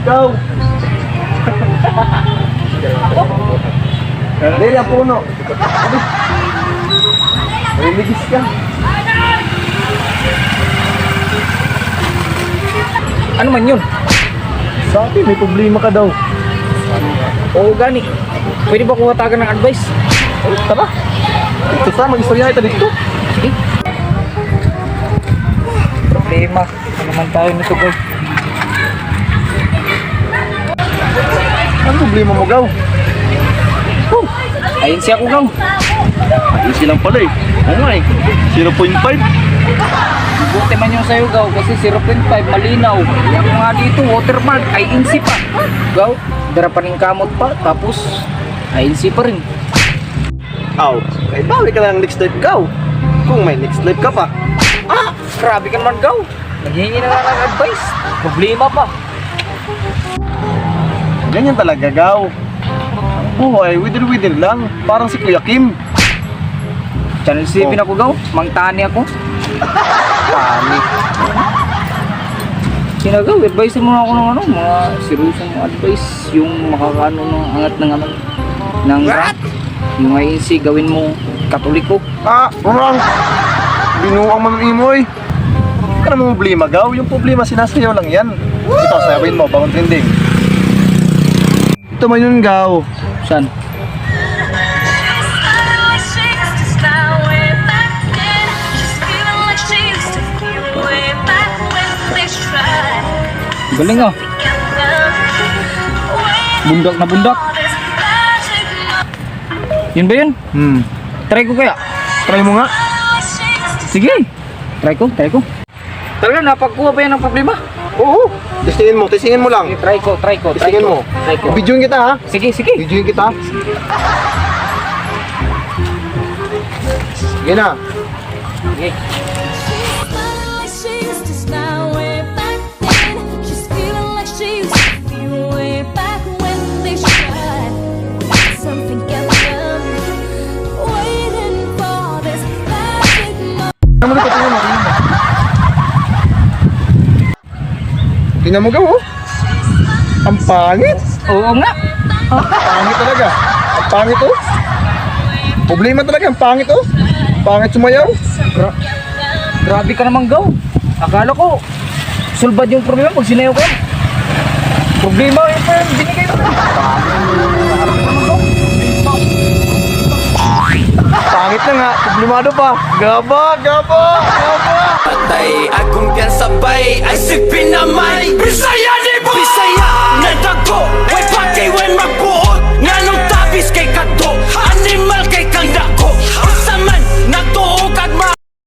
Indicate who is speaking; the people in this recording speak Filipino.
Speaker 1: Ikaw! Dali ang puno. Riligis ka.
Speaker 2: Ano man yun?
Speaker 1: Sabi, may problema ka daw.
Speaker 2: Oo, gani. Pwede ba kuwatagan ng advice?
Speaker 1: Oh, tara. Ito sa, mag-istorya ito dito.
Speaker 2: Sige. Problema. Ano naman tayo nito, boy?
Speaker 1: Ano problema mo, Gaw?
Speaker 2: Oh, ayun siya ko, Gaw.
Speaker 1: Easy lang pala eh. Oo nga eh. 0.5.
Speaker 2: Buti man yung sa'yo, Gaw, kasi 0.5, malinaw. Yan ko nga dito, watermark, INC pa. Gaw, dara pa rin kamot pa, tapos INC pa rin.
Speaker 1: Aw, kaya bawi ka lang next life, Gaw. Kung may next life ka pa.
Speaker 2: Ah, grabe ka naman, Gaw. Naghihingi na lang ng advice. Problema pa.
Speaker 1: Ganyan talaga, Gaw. Ang buhay, wither-wither lang. Parang si Kuya Kim.
Speaker 2: Channel 7 ako, Gaw. Mangtani ako.
Speaker 1: Tani.
Speaker 2: Sinagaw, advice mo ako ng ano, mga seryosong advice. Yung makakaano ng angat ng ano, ng rank. Yung INC, gawin mo katoliko.
Speaker 1: Ah, wrong. Binuang man ng imoy. Hindi ka naman problema, Gaw. Yung problema sinasayaw lang yan. Ito, sayawin mo, bagong trending. Ito man yun, Gaw.
Speaker 2: Saan? Galing ah. Bundak na bundak. Yun ba yun? Try ko kaya?
Speaker 1: Try mo nga.
Speaker 2: Sige. Try ko. Talaga, napagkuha ba yan ng problema?
Speaker 1: Oo. Testingin mo lang.
Speaker 2: Okay, try ko.
Speaker 1: Testingin mo.
Speaker 2: Try ko.
Speaker 1: Videoin kita, ha?
Speaker 2: Sige.
Speaker 1: Videoin kita. Sige na.
Speaker 2: Sige.
Speaker 1: Tingnan mo dito, tingnan mo. Tingnan mo, Gaw, oh. Ang pangit.
Speaker 2: Oo nga.
Speaker 1: Pangit talaga. Ang pangit, oh. Problema talaga, ang pangit, oh. Pangit sumayaw.
Speaker 2: Grabe ka naman, Gaw. Akala ko, sulbad yung problema pag sinayaw ka. Problema yun pa yung binigay mo.
Speaker 1: Pangit na nga, problemado pa. Gaba.
Speaker 3: Patay akong sabay ay sipin na may